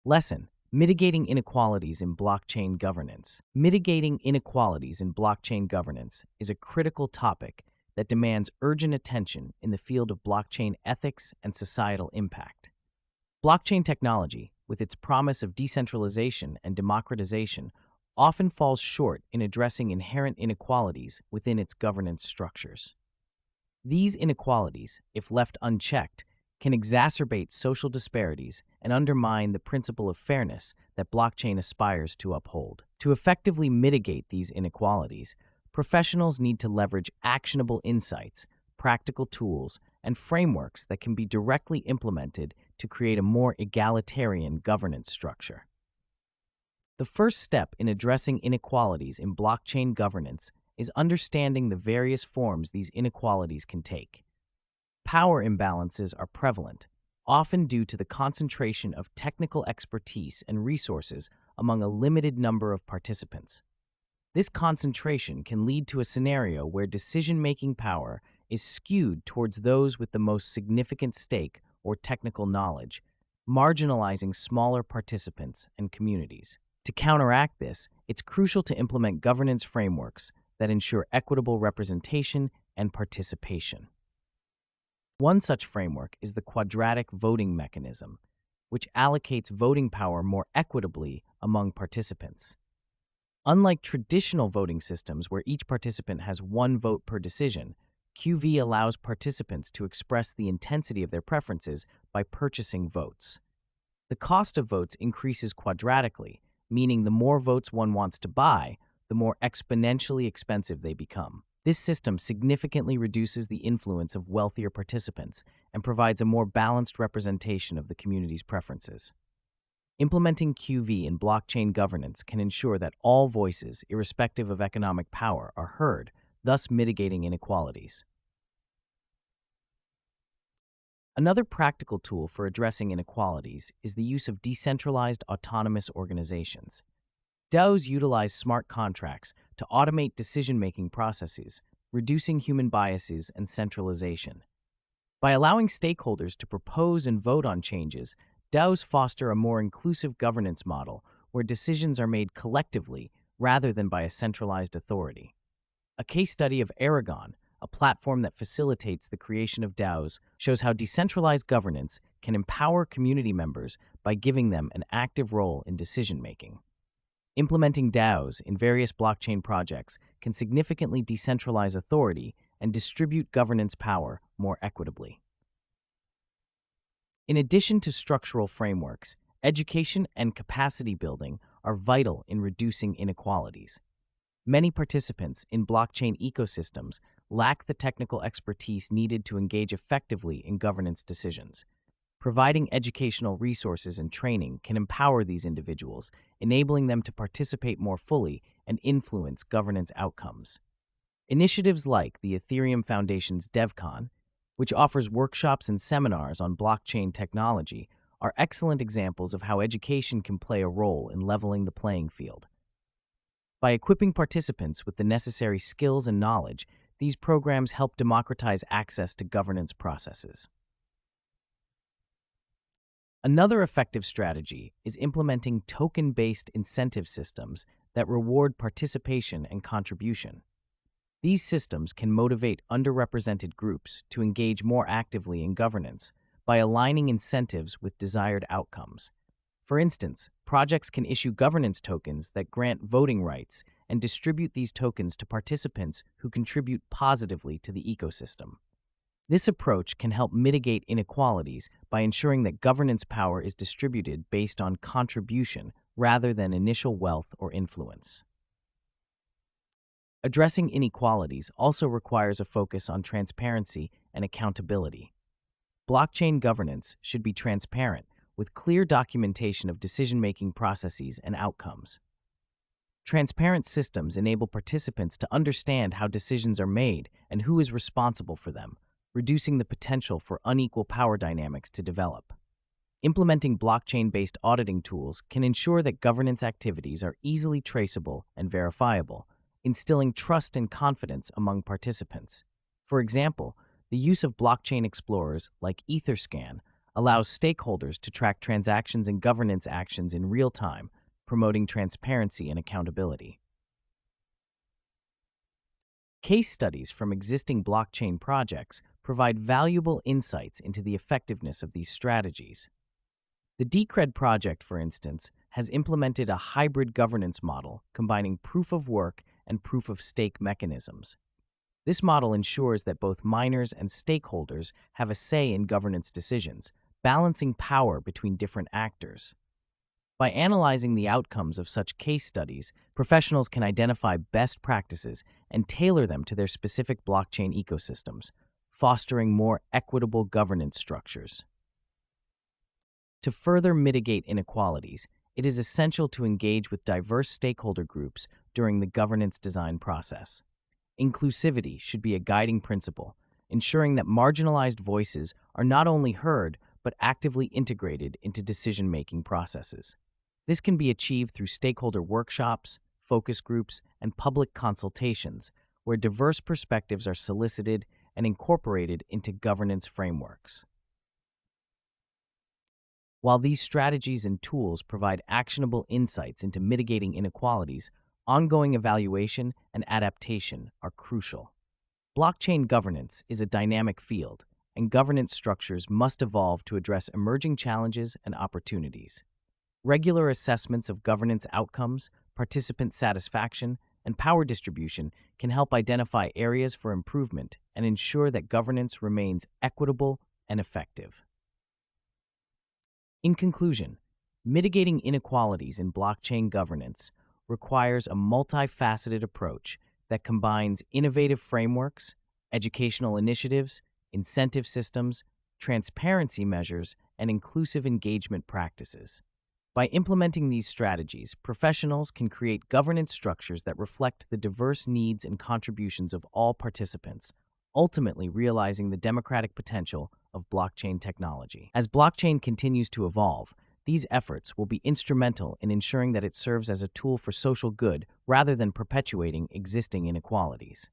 Lesson: Mitigating inequalities in blockchain governance. Mitigating inequalities in blockchain governance is a critical topic that demands urgent attention in the field of blockchain ethics and societal impact. Blockchain technology, with its promise of decentralization and democratization, often falls short in addressing inherent inequalities within its governance structures. These inequalities, if left unchecked, can exacerbate social disparities and undermine the principle of fairness that blockchain aspires to uphold. To effectively mitigate these inequalities, professionals need to leverage actionable insights, practical tools, and frameworks that can be directly implemented to create a more egalitarian governance structure. The first step in addressing inequalities in blockchain governance is understanding the various forms these inequalities can take. Power imbalances are prevalent, often due to the concentration of technical expertise and resources among a limited number of participants. This concentration can lead to a scenario where decision-making power is skewed towards those with the most significant stake or technical knowledge, marginalizing smaller participants and communities. To counteract this, it's crucial to implement governance frameworks that ensure equitable representation and participation. One such framework is the quadratic voting mechanism, which allocates voting power more equitably among participants. Unlike traditional voting systems where each participant has one vote per decision, QV allows participants to express the intensity of their preferences by purchasing votes. The cost of votes increases quadratically, meaning the more votes one wants to buy, the more exponentially expensive they become. This system significantly reduces the influence of wealthier participants and provides a more balanced representation of the community's preferences. Implementing QV in blockchain governance can ensure that all voices, irrespective of economic power, are heard, thus mitigating inequalities. Another practical tool for addressing inequalities is the use of decentralized autonomous organizations. DAOs utilize smart contracts to automate decision-making processes, reducing human biases and centralization. By allowing stakeholders to propose and vote on changes, DAOs foster a more inclusive governance model where decisions are made collectively rather than by a centralized authority. A case study of Aragon, a platform that facilitates the creation of DAOs, shows how decentralized governance can empower community members by giving them an active role in decision-making. Implementing DAOs in various blockchain projects can significantly decentralize authority and distribute governance power more equitably. In addition to structural frameworks, education and capacity building are vital in reducing inequalities. Many participants in blockchain ecosystems lack the technical expertise needed to engage effectively in governance decisions. Providing educational resources and training can empower these individuals, enabling them to participate more fully and influence governance outcomes. Initiatives like the Ethereum Foundation's DevCon, which offers workshops and seminars on blockchain technology, are excellent examples of how education can play a role in leveling the playing field. By equipping participants with the necessary skills and knowledge, these programs help democratize access to governance processes. Another effective strategy is implementing token-based incentive systems that reward participation and contribution. These systems can motivate underrepresented groups to engage more actively in governance by aligning incentives with desired outcomes. For instance, projects can issue governance tokens that grant voting rights and distribute these tokens to participants who contribute positively to the ecosystem. This approach can help mitigate inequalities by ensuring that governance power is distributed based on contribution rather than initial wealth or influence. Addressing inequalities also requires a focus on transparency and accountability. Blockchain governance should be transparent, with clear documentation of decision-making processes and outcomes. Transparent systems enable participants to understand how decisions are made and who is responsible for them, reducing the potential for unequal power dynamics to develop. Implementing blockchain-based auditing tools can ensure that governance activities are easily traceable and verifiable, instilling trust and confidence among participants. For example, the use of blockchain explorers like Etherscan allows stakeholders to track transactions and governance actions in real time, promoting transparency and accountability. Case studies from existing blockchain projects provide valuable insights into the effectiveness of these strategies. The Decred project, for instance, has implemented a hybrid governance model combining proof of work and proof of stake mechanisms. This model ensures that both miners and stakeholders have a say in governance decisions, balancing power between different actors. By analyzing the outcomes of such case studies, professionals can identify best practices and tailor them to their specific blockchain ecosystems, fostering more equitable governance structures. To further mitigate inequalities, it is essential to engage with diverse stakeholder groups during the governance design process. Inclusivity should be a guiding principle, ensuring that marginalized voices are not only heard but actively integrated into decision-making processes. This can be achieved through stakeholder workshops, focus groups, and public consultations, where diverse perspectives are solicited and incorporated into governance frameworks. While these strategies and tools provide actionable insights into mitigating inequalities, ongoing evaluation and adaptation are crucial. Blockchain governance is a dynamic field, and governance structures must evolve to address emerging challenges and opportunities. Regular assessments of governance outcomes, participant satisfaction, and power distribution can help identify areas for improvement and ensure that governance remains equitable and effective. In conclusion, mitigating inequalities in blockchain governance requires a multifaceted approach that combines innovative frameworks, educational initiatives, incentive systems, transparency measures, and inclusive engagement practices. By implementing these strategies, professionals can create governance structures that reflect the diverse needs and contributions of all participants, ultimately realizing the democratic potential of blockchain technology. As blockchain continues to evolve, these efforts will be instrumental in ensuring that it serves as a tool for social good rather than perpetuating existing inequalities.